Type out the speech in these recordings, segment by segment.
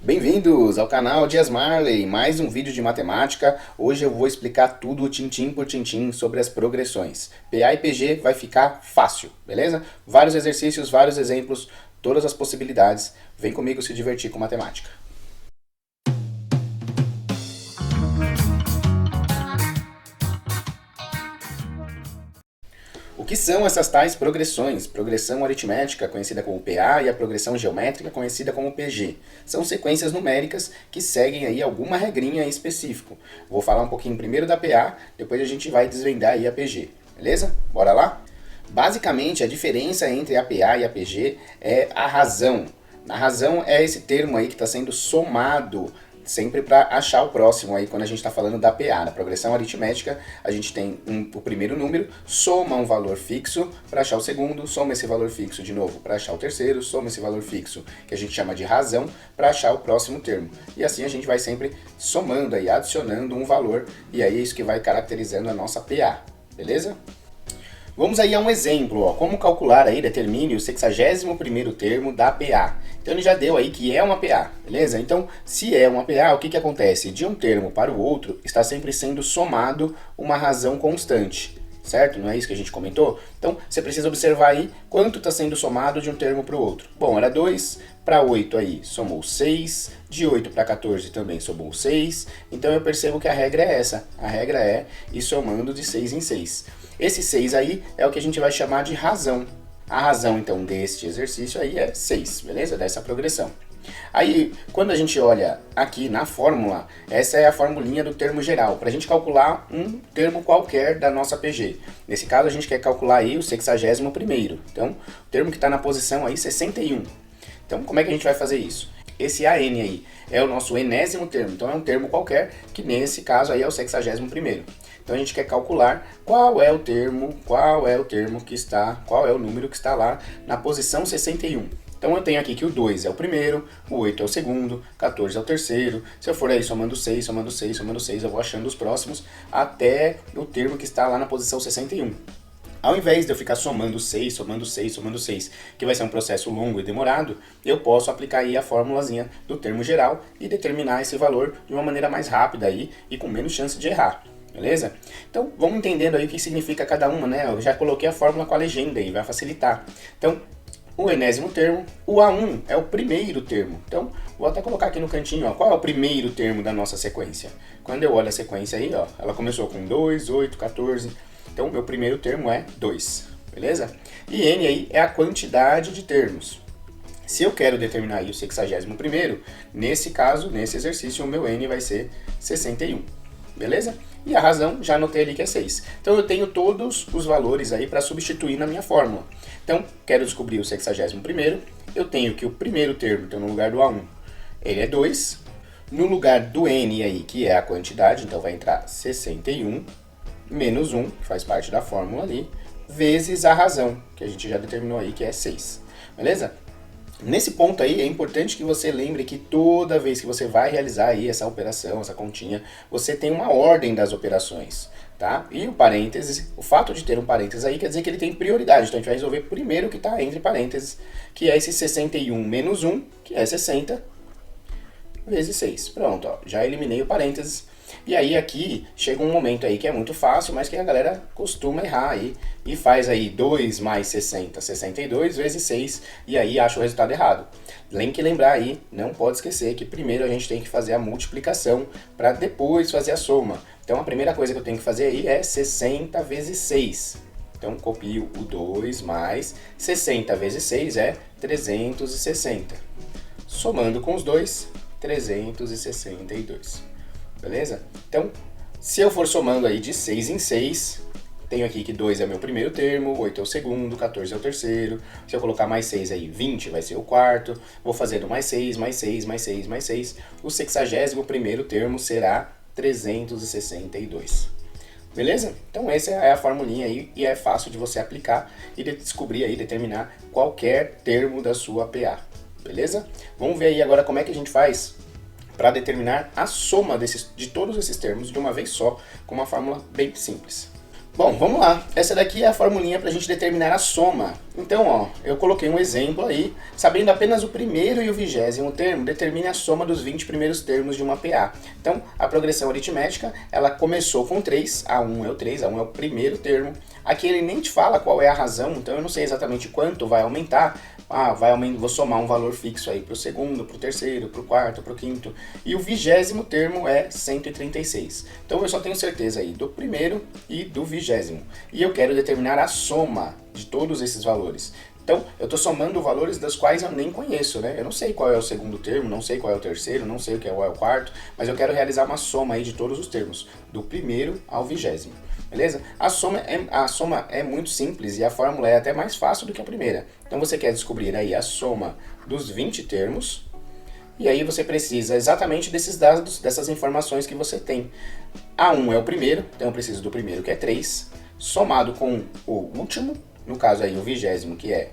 Bem-vindos ao canal Dias Marley, mais um vídeo de matemática. Hoje eu vou explicar tudo tintim por tintim sobre as progressões. PA e PG vai ficar fácil, beleza? Vários exercícios, vários exemplos, todas as possibilidades. Vem comigo se divertir com matemática. O que são essas tais progressões? Progressão aritmética, conhecida como PA, e a progressão geométrica, conhecida como PG. São sequências numéricas que seguem aí alguma regrinha em específico. Vou falar um pouquinho primeiro da PA, depois a gente vai desvendar aí a PG, beleza? Bora lá? Basicamente, a diferença entre a PA e a PG é a razão. A razão é esse termo aí que está sendo somado sempre para achar o próximo aí quando a gente está falando da PA. Na progressão aritmética, a gente tem o primeiro número, soma um valor fixo para achar o segundo, soma esse valor fixo de novo para achar o terceiro, soma esse valor fixo, que a gente chama de razão, para achar o próximo termo. E assim a gente vai sempre somando aí, adicionando um valor, e aí é isso que vai caracterizando a nossa PA, beleza? Vamos aí a um exemplo, ó, como calcular aí, determine o 61º termo da PA. Então ele já deu aí que é uma PA, beleza? Então, se é uma PA, o que acontece? De um termo para o outro, está sempre sendo somado uma razão constante, certo? Não é isso que a gente comentou? Então, você precisa observar aí quanto está sendo somado de um termo para o outro. Bom, era 2 para 8 aí, somou 6, de 8 para 14 também somou 6, então eu percebo que a regra é essa, a regra é ir somando de 6 em 6. Esse 6 aí é o que a gente vai chamar de razão. A razão, então, deste exercício aí é 6, beleza? Dessa progressão. Aí, quando a gente olha aqui na fórmula, essa é a formulinha do termo geral, para a gente calcular um termo qualquer da nossa PG. Nesse caso, a gente quer calcular aí o 61º. Então, o termo que está na posição aí, 61. Então, como é que a gente vai fazer isso? Esse AN aí é o nosso enésimo termo, então é um termo qualquer, que nesse caso aí é o 61º. Então a gente quer calcular qual é o número que está lá na posição 61. Então eu tenho aqui que o 2 é o primeiro, o 8 é o segundo, 14 é o terceiro. Se eu for aí somando 6, somando 6, somando 6, eu vou achando os próximos até o termo que está lá na posição 61. Ao invés de eu ficar somando 6, somando 6, somando 6, que vai ser um processo longo e demorado, eu posso aplicar aí a formulazinha do termo geral e determinar esse valor de uma maneira mais rápida aí e com menos chance de errar. Beleza? Então, vamos entendendo aí o que significa cada uma, né? Eu já coloquei a fórmula com a legenda aí, vai facilitar. Então, o enésimo termo, o A1 é o primeiro termo. Então, vou até colocar aqui no cantinho, ó, qual é o primeiro termo da nossa sequência? Quando eu olho a sequência aí, ó, ela começou com 2, 8, 14. Então, o meu primeiro termo é 2, beleza? E N aí é a quantidade de termos. Se eu quero determinar aí o 61º, nesse caso, nesse exercício, o meu N vai ser 61, beleza? E a razão, já anotei ali que é 6. Então eu tenho todos os valores aí para substituir na minha fórmula. Então, quero descobrir o 61º, eu tenho que o primeiro termo, então no lugar do A1, ele é 2. No lugar do N aí, que é a quantidade, então vai entrar 61, menos 1, que faz parte da fórmula ali, vezes a razão, que a gente já determinou aí que é 6. Beleza? Nesse ponto aí, é importante que você lembre que toda vez que você vai realizar aí essa operação, essa continha, você tem uma ordem das operações, tá? E o parênteses, o fato de ter um parênteses aí quer dizer que ele tem prioridade, então a gente vai resolver primeiro o que está entre parênteses, que é esse 61 menos 1, que é 60, vezes 6. Pronto, ó, já eliminei o parênteses. E aí aqui chega um momento aí que é muito fácil, mas que a galera costuma errar aí e faz aí 2 mais 60, 62 vezes 6 e aí acha o resultado errado. Tem que lembrar aí, não pode esquecer que primeiro a gente tem que fazer a multiplicação para depois fazer a soma. Então a primeira coisa que eu tenho que fazer aí é 60 vezes 6. Então copio o 2 mais 60 vezes 6 é 360. Somando com os dois, 362. Beleza? Então, se eu for somando aí de 6 em 6, tenho aqui que 2 é meu primeiro termo, 8 é o segundo, 14 é o terceiro. Se eu colocar mais 6 aí, 20 vai ser o quarto. Vou fazendo mais 6, mais 6, mais 6, mais 6. O 61º termo será 362. Beleza? Então essa é a formulinha aí e é fácil de você aplicar e descobrir aí, determinar qualquer termo da sua PA. Beleza? Vamos ver aí agora como é que a gente faz para determinar a soma de todos esses termos de uma vez só, com uma fórmula bem simples. Bom, vamos lá. Essa daqui é a formulinha para a gente determinar a soma. Então, ó, eu coloquei um exemplo aí. Sabendo apenas o primeiro e o 20º termo, determine a soma dos 20 primeiros termos de uma PA. Então, a progressão aritmética, ela começou com 3. A1 é o 3, A1 é o primeiro termo. Aqui ele nem te fala qual é a razão, então eu não sei exatamente quanto vai aumentar. Vou somar um valor fixo aí para o segundo, para o terceiro, para o quarto, para o quinto. E o 20º termo é 136. Então eu só tenho certeza aí do primeiro e do 20º. E eu quero determinar a soma de todos esses valores. Então, eu estou somando valores das quais eu nem conheço, né? Eu não sei qual é o segundo termo, não sei qual é o terceiro, não sei qual é o quarto, mas eu quero realizar uma soma aí de todos os termos, do primeiro ao 20º. Beleza? A soma é muito simples e a fórmula é até mais fácil do que a primeira. Então você quer descobrir aí a soma dos 20 termos, e aí você precisa exatamente desses dados, dessas informações que você tem. A1 é o primeiro, então eu preciso do primeiro, que é 3, somado com o último, no caso aí o 20º, que é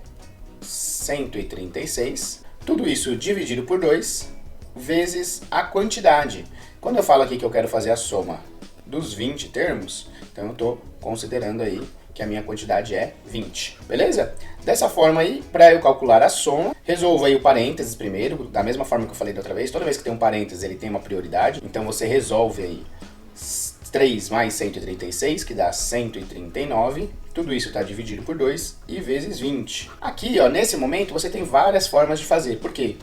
136. Tudo isso dividido por 2, vezes a quantidade. Quando eu falo aqui que eu quero fazer a soma dos 20 termos, então eu estou considerando aí que a minha quantidade é 20, beleza? Dessa forma aí, para eu calcular a soma, resolvo aí o parênteses primeiro, da mesma forma que eu falei da outra vez. Toda vez que tem um parênteses, ele tem uma prioridade, então você resolve aí 3 mais 136, que dá 139, tudo isso está dividido por 2 e vezes 20. Aqui, ó, nesse momento, você tem várias formas de fazer, por quê?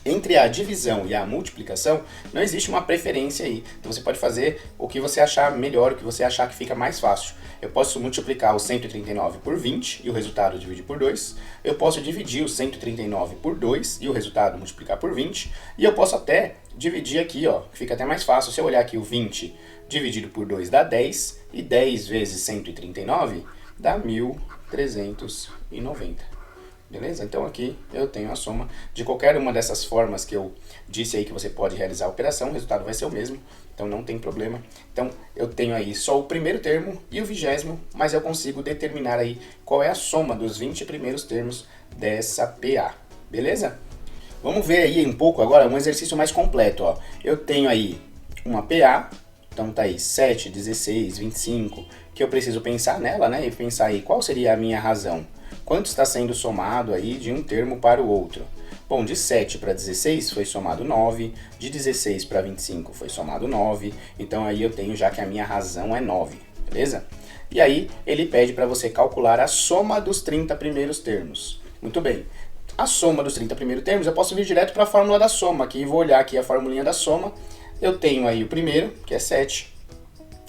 Entre a divisão e a multiplicação, não existe uma preferência aí. Então você pode fazer o que você achar melhor, o que você achar que fica mais fácil. Eu posso multiplicar o 139 por 20 e o resultado dividir por 2. Eu posso dividir o 139 por 2 e o resultado multiplicar por 20. E eu posso até dividir aqui, ó, fica até mais fácil. Se eu olhar aqui o 20 dividido por 2 dá 10, e 10 vezes 139 dá 1390. Beleza? Então aqui eu tenho a soma de qualquer uma dessas formas que eu disse aí que você pode realizar a operação, o resultado vai ser o mesmo, então não tem problema. Então eu tenho aí só o primeiro termo e o 20º, mas eu consigo determinar aí qual é a soma dos 20 primeiros termos dessa PA, beleza? Vamos ver aí um pouco agora um exercício mais completo, ó. Eu tenho aí uma PA, então tá aí 7, 16, 25, que eu preciso pensar nela, né, e pensar aí qual seria a minha razão. Quanto está sendo somado aí de um termo para o outro? Bom, de 7 para 16 foi somado 9, de 16 para 25 foi somado 9, então aí eu tenho já que a minha razão é 9, beleza? E aí ele pede para você calcular a soma dos 30 primeiros termos. Muito bem, a soma dos 30 primeiros termos eu posso vir direto para a fórmula da soma, aqui vou olhar aqui a formulinha da soma, eu tenho aí o primeiro, que é 7,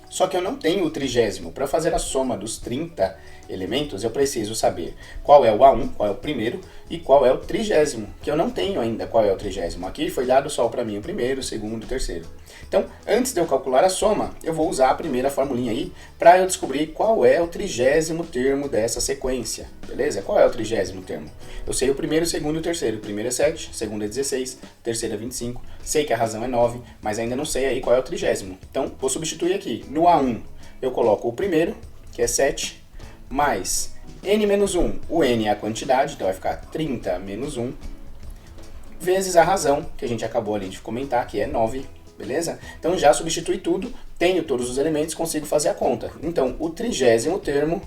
só que eu não tenho o 30º. Para fazer a soma dos 30 elementos, eu preciso saber qual é o A1, qual é o primeiro, e qual é o 30º, que eu não tenho ainda qual é o 30º. Aqui foi dado só para mim o primeiro, o segundo e o terceiro. Então, antes de eu calcular a soma, eu vou usar a primeira formulinha aí para eu descobrir qual é o 30º termo dessa sequência, beleza? Qual é o 30º termo? Eu sei o primeiro, o segundo e o terceiro. O primeiro é 7, o segundo é 16, o terceiro é 25, sei que a razão é 9, mas ainda não sei aí qual é o 30º. Então, vou substituir aqui. No A1, eu coloco o primeiro, que é 7, mais n menos 1. O n é a quantidade, então vai ficar 30 menos 1, vezes a razão, que a gente acabou ali de comentar, que é 9, beleza? Então já substitui tudo, tenho todos os elementos, consigo fazer a conta. Então o 30º termo,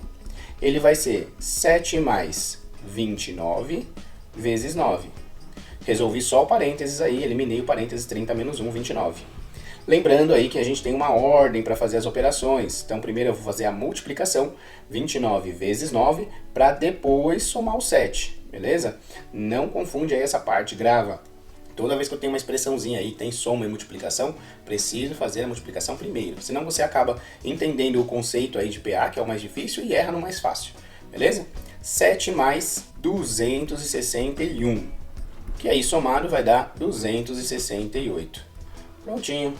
ele vai ser 7 mais 29 vezes 9. Resolvi só o parênteses aí, eliminei o parênteses 30 menos 1, 29. Lembrando aí que a gente tem uma ordem para fazer as operações. Então primeiro eu vou fazer a multiplicação, 29 vezes 9, para depois somar o 7, beleza? Não confunde aí essa parte, grava. Toda vez que eu tenho uma expressãozinha aí, tem soma e multiplicação, preciso fazer a multiplicação primeiro. Senão você acaba entendendo o conceito aí de PA, que é o mais difícil, e erra no mais fácil, beleza? 7 mais 261, que aí somado vai dar 268. Prontinho.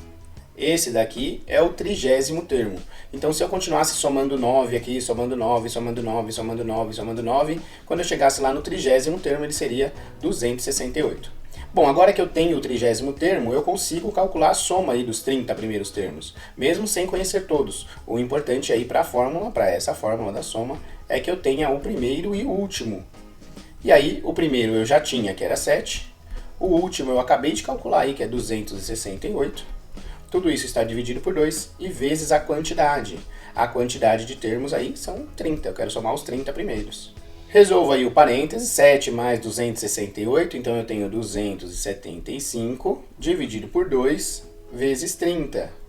Esse daqui é o 30º termo. Então se eu continuasse somando 9 aqui, somando 9, somando 9, somando 9, somando 9, quando eu chegasse lá no 30º termo ele seria 268. Bom, agora que eu tenho o 30º termo, eu consigo calcular a soma aí dos 30 primeiros termos, mesmo sem conhecer todos. O importante aí para a fórmula, para essa fórmula da soma, é que eu tenha o primeiro e o último. E aí, o primeiro eu já tinha, que era 7. O último eu acabei de calcular aí, que é 268. Tudo isso está dividido por 2 e vezes a quantidade. A quantidade de termos aí são 30, eu quero somar os 30 primeiros. Resolvo aí o parênteses, 7 mais 268, então eu tenho 275 dividido por 2 vezes 30.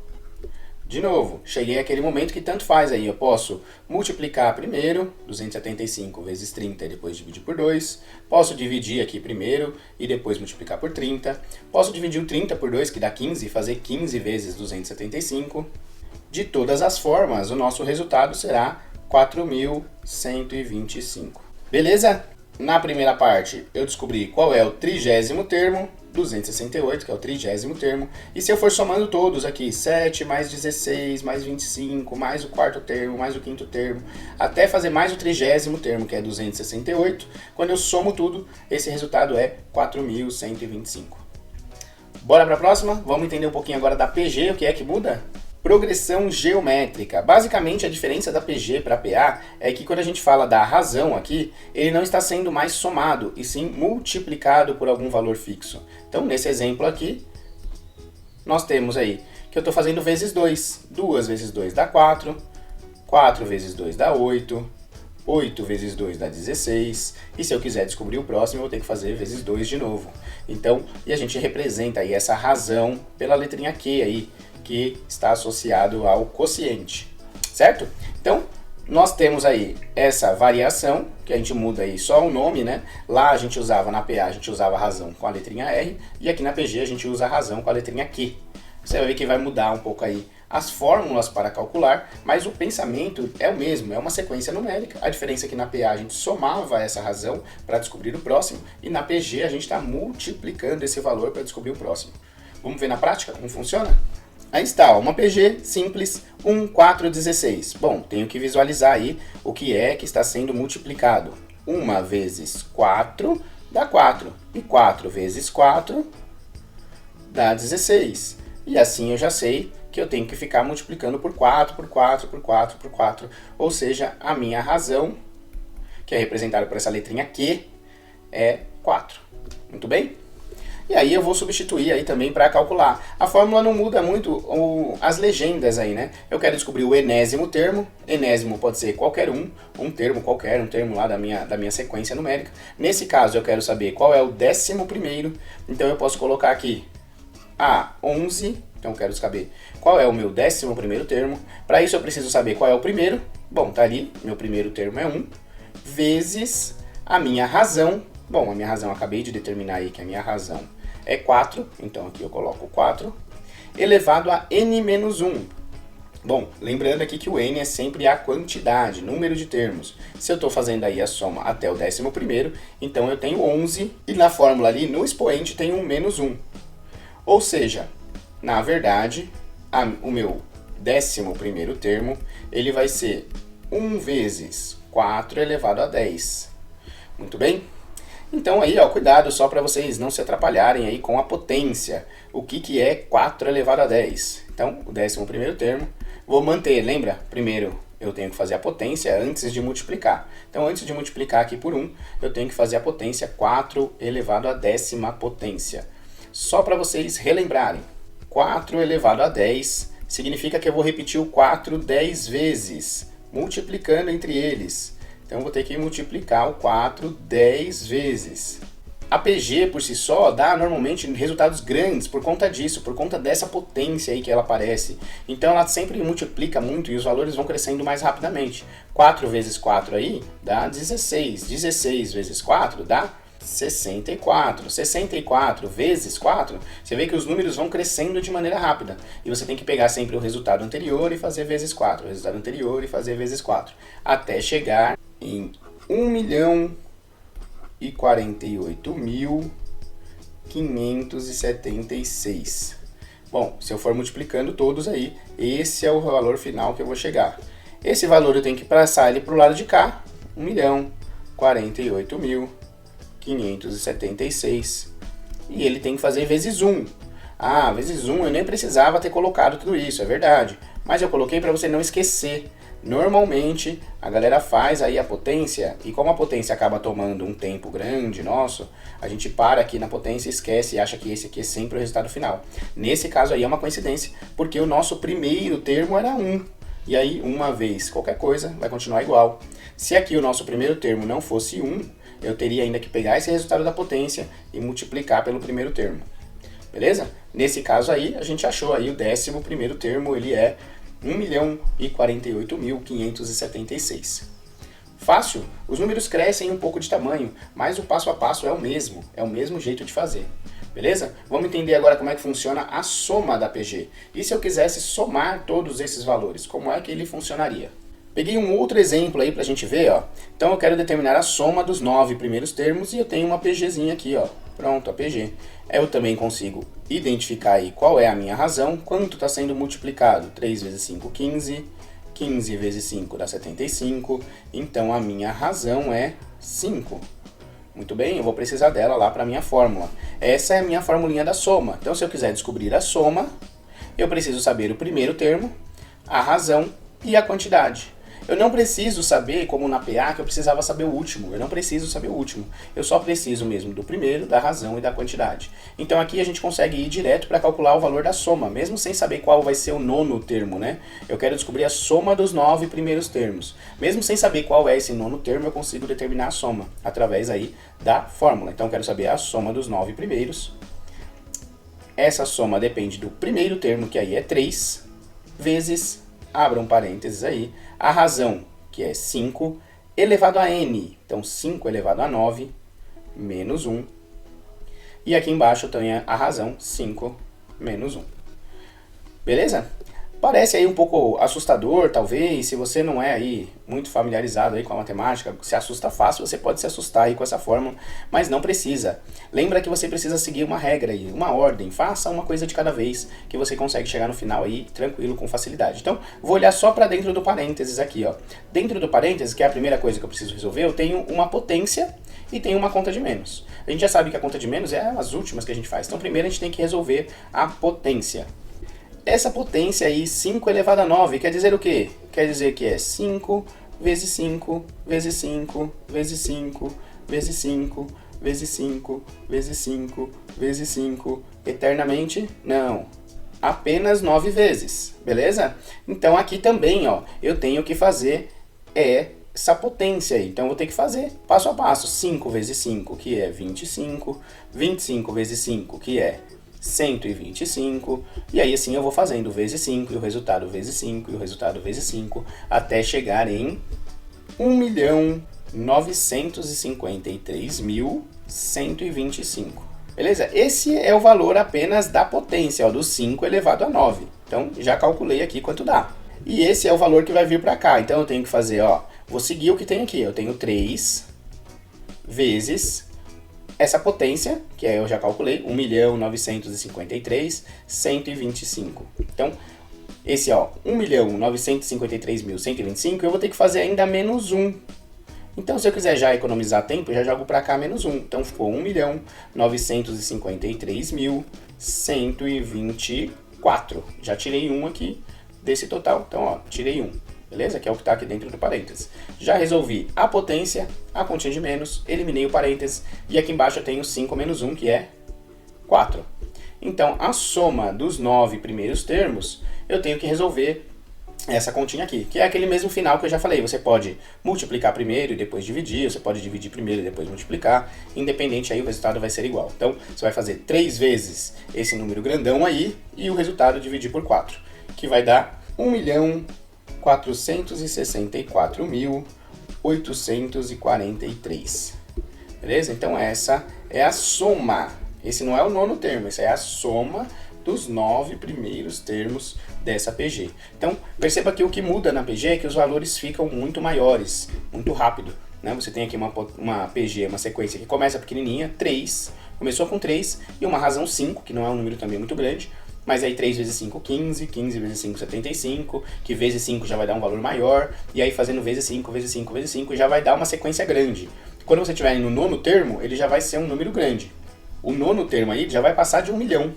De novo, cheguei àquele momento que tanto faz aí, eu posso multiplicar primeiro, 275 vezes 30 e depois dividir por 2, posso dividir aqui primeiro e depois multiplicar por 30, posso dividir o 30 por 2 que dá 15 e fazer 15 vezes 275. De todas as formas, o nosso resultado será 4.125. Beleza? Na primeira parte, eu descobri qual é o 30º termo, 268, que é o 30º termo. E se eu for somando todos aqui, 7 mais 16, mais 25, mais o 4º termo, mais o 5º termo, até fazer mais o 30º termo, que é 268, quando eu somo tudo, esse resultado é 4.125. Bora para a próxima? Vamos entender um pouquinho agora da PG, o que é que muda? Progressão geométrica. Basicamente, a diferença da PG para PA é que quando a gente fala da razão aqui, ele não está sendo mais somado, e sim multiplicado por algum valor fixo. Então, nesse exemplo aqui, nós temos aí que eu estou fazendo vezes 2. 2 vezes 2 dá 4, 4 vezes 2 dá 8, 8 vezes 2 dá 16, e se eu quiser descobrir o próximo, eu vou ter que fazer vezes 2 de novo. Então, e a gente representa aí essa razão pela letrinha Q aí, que está associado ao quociente, certo? Então, nós temos aí essa variação, que a gente muda aí só o nome, né? Lá a gente usava, na PA, a gente usava a razão com a letrinha R, e aqui na PG a gente usa a razão com a letrinha Q. Você vai ver que vai mudar um pouco aí as fórmulas para calcular, mas o pensamento é o mesmo, é uma sequência numérica. A diferença é que na PA a gente somava essa razão para descobrir o próximo, e na PG a gente está multiplicando esse valor para descobrir o próximo. Vamos ver na prática como funciona? Aí está, uma PG simples, 1, 4, 16. Bom, tenho que visualizar aí o que é que está sendo multiplicado. 1 vezes 4 dá 4, e 4 vezes 4 dá 16. E assim eu já sei que eu tenho que ficar multiplicando por 4, por 4, por 4, por 4. Ou seja, a minha razão, que é representada por essa letrinha Q, é 4. Muito bem? E aí eu vou substituir aí também para calcular. A fórmula não muda muito as legendas aí, né? Eu quero descobrir o enésimo termo. Enésimo pode ser qualquer um termo qualquer, um termo lá da minha sequência numérica. Nesse caso eu quero saber qual é o 11º, então eu posso colocar aqui 11, então eu quero saber qual é o meu 11º termo. Para isso eu preciso saber qual é o primeiro. Bom, tá ali, meu primeiro termo é 1, vezes a minha razão. Bom, a minha razão, eu acabei de determinar aí que a minha razão é 4, então aqui eu coloco 4, elevado a n-1. Bom, lembrando aqui que o n é sempre a quantidade, número de termos. Se eu estou fazendo aí a soma até o 11º, então eu tenho 11, e na fórmula ali, no expoente, tem um menos 1. Ou seja, na verdade, o meu 11º termo, ele vai ser 1 vezes 4 elevado a 10. Muito bem? Então aí, ó, cuidado só para vocês não se atrapalharem aí com a potência. O que é 4 elevado a 10? Então, o 11º termo, vou manter, lembra? Primeiro eu tenho que fazer a potência antes de multiplicar. Então, antes de multiplicar aqui por 1, eu tenho que fazer a potência 4 elevado à 10ª potência. Só para vocês relembrarem, 4 elevado a 10 significa que eu vou repetir o 4 10 vezes, multiplicando entre eles. Então eu vou ter que multiplicar o 4 10 vezes. A PG por si só dá normalmente resultados grandes por conta disso, por conta dessa potência aí que ela aparece. Então ela sempre multiplica muito e os valores vão crescendo mais rapidamente. 4 vezes 4 aí dá 16. 16 vezes 4 dá 64. 64 vezes 4, você vê que os números vão crescendo de maneira rápida. E você tem que pegar sempre o resultado anterior e fazer vezes 4. O resultado anterior e fazer vezes 4. Até chegar em 1.048.576. Bom, se eu for multiplicando todos aí, esse é o valor final que eu vou chegar. Esse valor eu tenho que passar ele para o lado de cá. 1.048.576. E ele tem que fazer vezes 1. Vezes 1 eu nem precisava ter colocado tudo isso, é verdade. Mas eu coloquei para você não esquecer. Normalmente, a galera faz aí a potência, e como a potência acaba tomando um tempo grande nosso, a gente para aqui na potência, esquece e acha que esse aqui é sempre o resultado final. Nesse caso aí é uma coincidência, porque o nosso primeiro termo era 1. E aí, uma vez qualquer coisa, vai continuar igual. Se aqui o nosso primeiro termo não fosse 1, eu teria ainda que pegar esse resultado da potência e multiplicar pelo primeiro termo. Beleza? Nesse caso aí, a gente achou aí o 11º termo, ele é 1.048.576. Fácil? Os números crescem um pouco de tamanho, mas o passo a passo é o mesmo jeito de fazer. Beleza? Vamos entender agora como é que funciona a soma da PG. E se eu quisesse somar todos esses valores, como é que ele funcionaria? Peguei um outro exemplo aí pra gente ver, ó. Então eu quero determinar a soma dos 9 primeiros termos e eu tenho uma PGzinha aqui, ó. Pronto, a PG. Eu também consigo identificar aí qual é a minha razão, quanto está sendo multiplicado. 3 vezes 5, 15. 15 vezes 5 dá 75. Então a minha razão é 5. Muito bem, eu vou precisar dela lá para a minha fórmula. Essa é a minha formulinha da soma. Então se eu quiser descobrir a soma, eu preciso saber o primeiro termo, a razão e a quantidade. Eu não preciso saber, como na PA, que eu precisava saber o último. Eu não preciso saber o último. Eu só preciso mesmo do primeiro, da razão e da quantidade. Então aqui a gente consegue ir direto para calcular o valor da soma, mesmo sem saber qual vai ser o 9º termo, né? Eu quero descobrir a soma dos 9 primeiros termos. Mesmo sem saber qual é esse 9º termo, eu consigo determinar a soma, através aí da fórmula. Então eu quero saber a soma dos 9 primeiros. Essa soma depende do primeiro termo, que aí é 3, vezes... abram parênteses aí, a razão, que é 5, elevado a n, então 5 elevado a 9, menos 1. E aqui embaixo eu tenho a razão, 5 menos 1. Beleza? Parece aí um pouco assustador, talvez, se você não é aí muito familiarizado aí com a matemática, se assusta fácil, você pode se assustar aí com essa fórmula, mas não precisa. Lembra que você precisa seguir uma regra aí, uma ordem, faça uma coisa de cada vez, que você consegue chegar no final aí tranquilo, com facilidade. Então, vou olhar só para dentro do parênteses aqui, ó. Dentro do parênteses, que é a primeira coisa que eu preciso resolver, eu tenho uma potência e tenho uma conta de menos. A gente já sabe que a conta de menos é as últimas que a gente faz, então primeiro a gente tem que resolver a potência. Essa potência aí, 5 elevado a 9, quer dizer o quê? Quer dizer que é 5 vezes 5, vezes 5, vezes 5, vezes 5, vezes 5, vezes 5, vezes 5, eternamente? Não, apenas 9 vezes, beleza? Então aqui também, ó, eu tenho que fazer essa potência aí. Então eu vou ter que fazer passo a passo. 5 vezes 5, que é 25, 25 vezes 5, que é 125, e aí assim eu vou fazendo vezes 5, e o resultado vezes 5, e o resultado vezes 5, até chegar em 1.953.125. Beleza? Esse é o valor apenas da potência, ó, do 5 elevado a 9. Então já calculei aqui quanto dá. E esse é o valor que vai vir para cá. Então eu tenho que fazer, ó, vou seguir o que tem aqui. Eu tenho 3 vezes essa potência, que eu já calculei, 1.953.125. Então, esse, ó, 1.953.125, eu vou ter que fazer ainda menos 1. Então, se eu quiser já economizar tempo, eu já jogo para cá menos 1. Então, ficou 1.953.124. Já tirei 1 aqui desse total. Então, ó, tirei 1. Beleza? Que é o que está aqui dentro do parênteses. Já resolvi a potência, a continha de menos, eliminei o parênteses, e aqui embaixo eu tenho 5 menos 1, que é 4. Então, a soma dos 9 primeiros termos, eu tenho que resolver essa continha aqui, que é aquele mesmo final que eu já falei. Você pode multiplicar primeiro e depois dividir, você pode dividir primeiro e depois multiplicar, independente aí o resultado vai ser igual. Então, você vai fazer 3 vezes esse número grandão aí, e o resultado dividir por 4, que vai dar 1.464.843. Beleza? Então essa é a soma. Esse não é o 9º termo, essa é a soma dos 9 primeiros termos dessa PG. Então perceba que o que muda na PG é que os valores ficam muito maiores, muito rápido, né? Você tem aqui uma PG, uma sequência que começa pequenininha, 3, começou com 3, e uma razão 5, que não é um número também muito grande. Mas aí 3 vezes 5, 15, 15 vezes 5, 75, que vezes 5 já vai dar um valor maior, e aí fazendo vezes 5, vezes 5, vezes 5, já vai dar uma sequência grande. Quando você estiver no 9º termo, ele já vai ser um número grande. O 9º termo aí já vai passar de 1 milhão.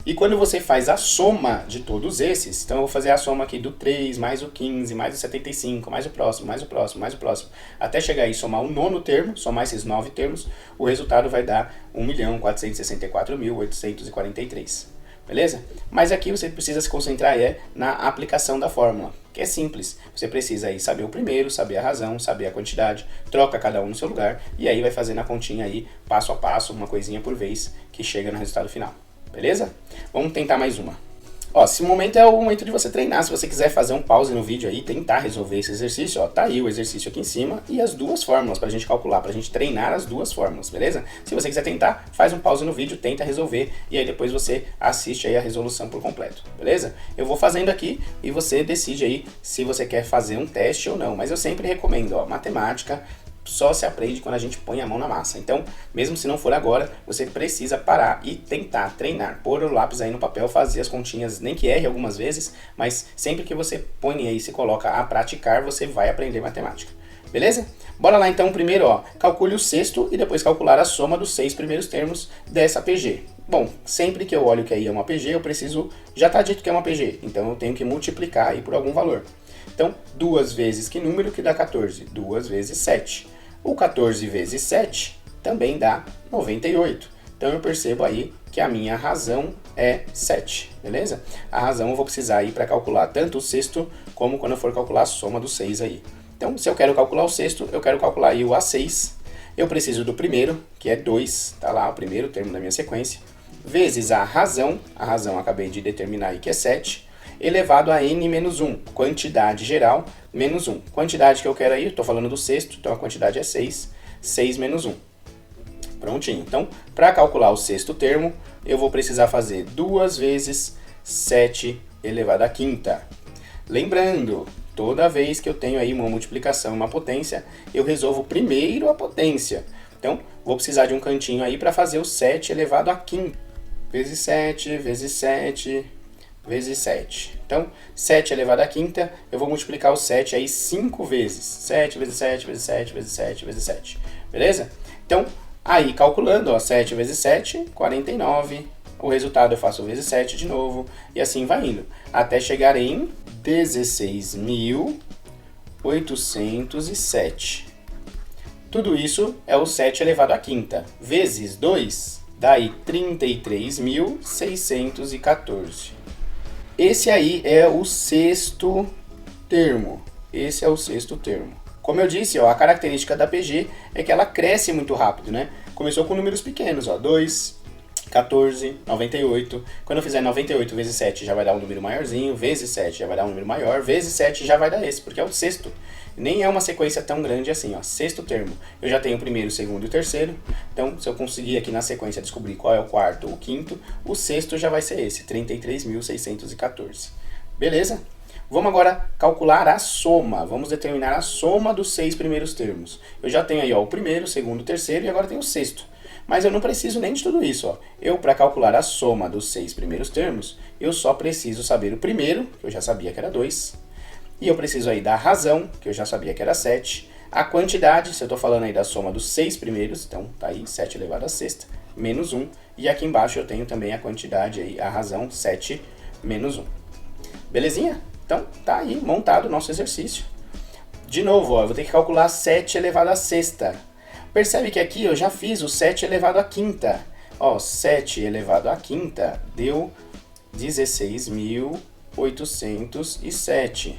E quando você faz a soma de todos esses, então eu vou fazer a soma aqui do 3, mais o 15, mais o 75, mais o próximo, mais o próximo, mais o próximo, até chegar aí e somar o nono termo, somar esses 9 termos, o resultado vai dar 1.464.843. Beleza? Mas aqui você precisa se concentrar na aplicação da fórmula, que é simples. Você precisa aí saber o primeiro, saber a razão, saber a quantidade, troca cada um no seu lugar, e aí vai fazendo a continha aí, passo a passo, uma coisinha por vez, que chega no resultado final. Beleza? Vamos tentar mais uma. Ó, esse momento é o momento de você treinar. Se você quiser fazer um pause no vídeo aí, tentar resolver esse exercício, ó, tá aí o exercício aqui em cima e as duas fórmulas pra gente calcular, pra gente treinar as duas fórmulas, beleza? Se você quiser tentar, faz um pause no vídeo, tenta resolver e aí depois você assiste aí a resolução por completo, beleza? Eu vou fazendo aqui e você decide aí se você quer fazer um teste ou não, mas eu sempre recomendo, ó, matemática só se aprende quando a gente põe a mão na massa. Então, mesmo se não for agora, você precisa parar e tentar treinar, pôr o lápis aí no papel, fazer as continhas, nem que erre algumas vezes, mas sempre que você põe aí, se coloca a praticar, você vai aprender matemática. Beleza? Bora lá então, primeiro, ó, calcule o sexto e depois calcular a soma dos 6 primeiros termos dessa PG. Bom, sempre que eu olho que aí é uma PG, eu preciso, já está dito que é uma PG, então eu tenho que multiplicar aí por algum valor. Então, 2 vezes que número que dá 14? 2 vezes 7. O 14 vezes 7 também dá 98. Então eu percebo aí que a minha razão é 7, beleza? A razão eu vou precisar aí para calcular tanto o sexto como quando eu for calcular a soma dos 6 aí. Então, se eu quero calcular o sexto, eu quero calcular aí o A6. Eu preciso do primeiro, que é 2, tá lá o primeiro termo da minha sequência, vezes a razão eu acabei de determinar aí que é 7, elevado a n menos 1, quantidade geral, menos 1. Quantidade que eu quero aí, estou falando do sexto, então a quantidade é 6, 6 menos 1. Prontinho. Então, para calcular o sexto termo, eu vou precisar fazer 2 vezes 7 elevado à quinta. Lembrando, toda vez que eu tenho aí uma multiplicação, uma potência, eu resolvo primeiro a potência. Então, vou precisar de um cantinho aí para fazer o 7 elevado à quinta. Vezes 7, vezes 7... vezes 7. Então, 7 elevado à quinta, eu vou multiplicar o 7 aí 5 vezes. 7 vezes 7, vezes 7, vezes 7, vezes 7. Beleza? Então, aí calculando, ó, 7 vezes 7, 49. O resultado eu faço vezes 7 de novo. E assim vai indo. Até chegar em 16.807. Tudo isso é o 7 elevado à quinta. Vezes 2, dá aí 33.614. Esse aí é o sexto termo. Esse é o sexto termo. Como eu disse, ó, a característica da PG é que ela cresce muito rápido, né? Começou com números pequenos, ó, 2, 14, 98. Quando eu fizer 98 vezes 7 já vai dar um número maiorzinho, vezes 7 já vai dar um número maior, vezes 7 já vai dar esse, porque é o sexto. Nem é uma sequência tão grande assim, ó, sexto termo. Eu já tenho o primeiro, o segundo e o terceiro, então se eu conseguir aqui na sequência descobrir qual é o quarto ou o quinto, o sexto já vai ser esse, 33.614. Beleza? Vamos agora calcular a soma, vamos determinar a soma dos 6 primeiros termos. Eu já tenho aí, ó, o primeiro, o segundo, o terceiro e agora tenho o sexto. Mas eu não preciso nem de tudo isso, ó. Eu, para calcular a soma dos 6 primeiros termos, eu só preciso saber o primeiro, que eu já sabia que era 2, e eu preciso aí da razão, que eu já sabia que era 7, a quantidade, se eu estou falando aí da soma dos 6 primeiros, então tá aí 7 elevado à sexta, menos 1, e aqui embaixo eu tenho também a quantidade aí, a razão, 7 menos 1. Belezinha? Então tá aí montado o nosso exercício. De novo, ó, eu vou ter que calcular 7 elevado à sexta. Percebe que aqui eu já fiz o 7 elevado à quinta. Ó, 7 elevado à quinta deu 16.807.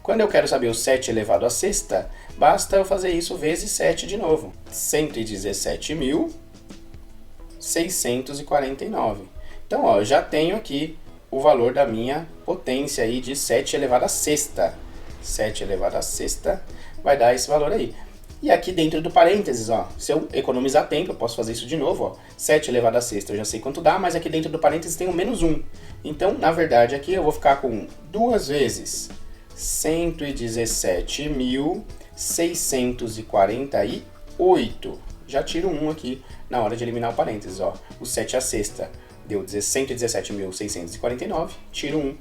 Quando eu quero saber o 7 elevado à sexta, basta eu fazer isso vezes 7 de novo. 117.649. Então, ó, eu já tenho aqui o valor da minha potência aí de 7 elevado à sexta. 7 elevado à sexta vai dar esse valor aí. E aqui dentro do parênteses, ó, se eu economizar tempo, eu posso fazer isso de novo, ó. 7 elevado à sexta eu já sei quanto dá, mas aqui dentro do parênteses tem o menos 1. Então, na verdade, aqui eu vou ficar com 2 vezes 117.648. Já tiro 1 aqui na hora de eliminar o parênteses, ó. O 7 à sexta deu 117.649, tiro 1,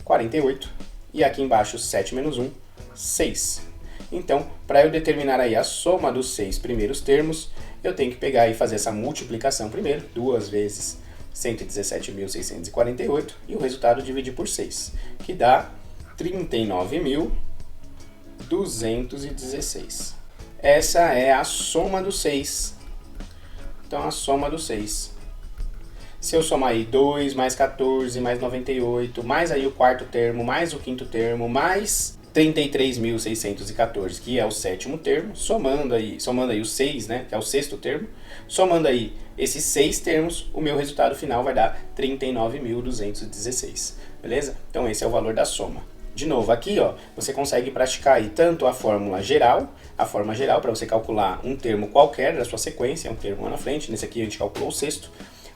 48. E aqui embaixo, 7 menos 1, 6. Então, para eu determinar aí a soma dos 6 primeiros termos, eu tenho que pegar e fazer essa multiplicação primeiro. 2 vezes 117.648 e o resultado dividir por 6, que dá 39.216. Essa é a soma dos 6. Então, a soma dos 6. Se eu somar aí 2 mais 14 mais 98, mais aí o quarto termo, mais o quinto termo, mais 33.614, que é o sétimo termo, somando aí o 6, né, que é o sexto termo, somando aí esses 6 termos, o meu resultado final vai dar 39.216, beleza? Então esse é o valor da soma. De novo, aqui ó, você consegue praticar aí tanto a forma geral para você calcular um termo qualquer da sua sequência, um termo lá na frente, nesse aqui a gente calculou o sexto,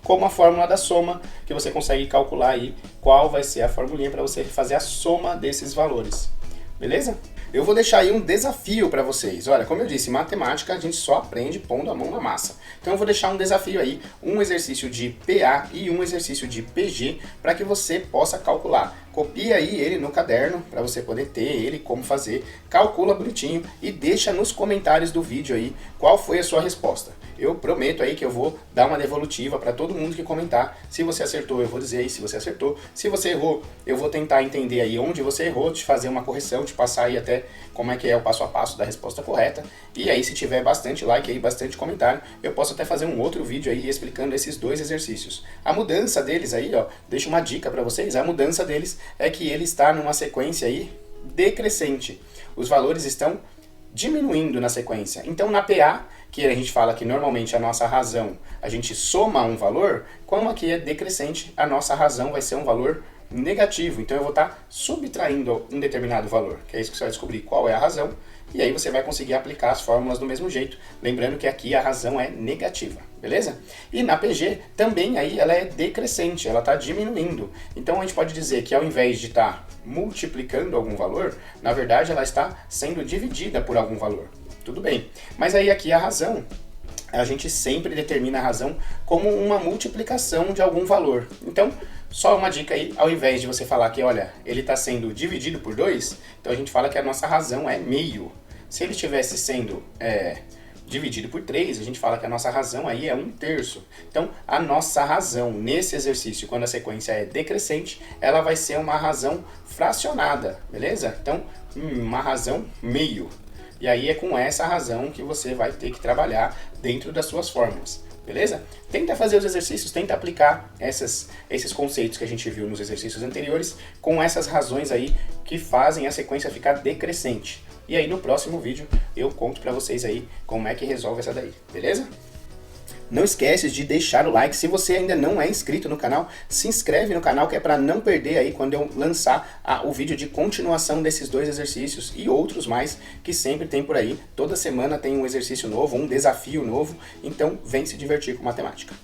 como a fórmula da soma, que você consegue calcular aí qual vai ser a formulinha para você fazer a soma desses valores. Beleza? Eu vou deixar aí um desafio para vocês. Olha, como eu disse, matemática a gente só aprende pondo a mão na massa. Então eu vou deixar um desafio aí, um exercício de PA e um exercício de PG, para que você possa calcular. Copia aí ele no caderno, para você poder ter ele, como fazer, calcula bonitinho e deixa nos comentários do vídeo aí qual foi a sua resposta. Eu prometo aí que eu vou dar uma devolutiva para todo mundo que comentar. Se você acertou, eu vou dizer aí se você acertou. Se você errou, eu vou tentar entender aí onde você errou, te fazer uma correção, te passar aí até como é que é o passo a passo da resposta correta. E aí, se tiver bastante like aí, bastante comentário, eu posso até fazer um outro vídeo aí explicando esses dois exercícios. A mudança deles aí, ó, deixa uma dica para vocês, a mudança deles é que ele está numa sequência aí decrescente. Os valores estão diminuindo na sequência. Então, na PA, que a gente fala que normalmente a nossa razão, a gente soma um valor, como aqui é decrescente, a nossa razão vai ser um valor negativo. Então, eu vou estar subtraindo um determinado valor, que é isso que você vai descobrir qual é a razão, e aí você vai conseguir aplicar as fórmulas do mesmo jeito, lembrando que aqui a razão é negativa, beleza? E na PG também aí ela é decrescente, ela está diminuindo. Então a gente pode dizer que ao invés de estar multiplicando algum valor, na verdade ela está sendo dividida por algum valor. Tudo bem, mas aí aqui a razão, a gente sempre determina a razão como uma multiplicação de algum valor. Então, só uma dica aí, ao invés de você falar que, olha, ele está sendo dividido por 2, então a gente fala que a nossa razão é meio. Se ele estivesse sendo dividido por 3, a gente fala que a nossa razão aí é 1/3. Então, a nossa razão nesse exercício, quando a sequência é decrescente, ela vai ser uma razão fracionada, beleza? Então, uma razão meio. E aí é com essa razão que você vai ter que trabalhar dentro das suas fórmulas, beleza? Tenta fazer os exercícios, tenta aplicar esses conceitos que a gente viu nos exercícios anteriores com essas razões aí que fazem a sequência ficar decrescente. E aí no próximo vídeo eu conto pra vocês aí como é que resolve essa daí, beleza? Não esquece de deixar o like. Se você ainda não é inscrito no canal, se inscreve no canal, que é para não perder aí quando eu lançar o vídeo de continuação desses dois exercícios e outros mais que sempre tem por aí. Toda semana tem um exercício novo, um desafio novo, então vem se divertir com matemática.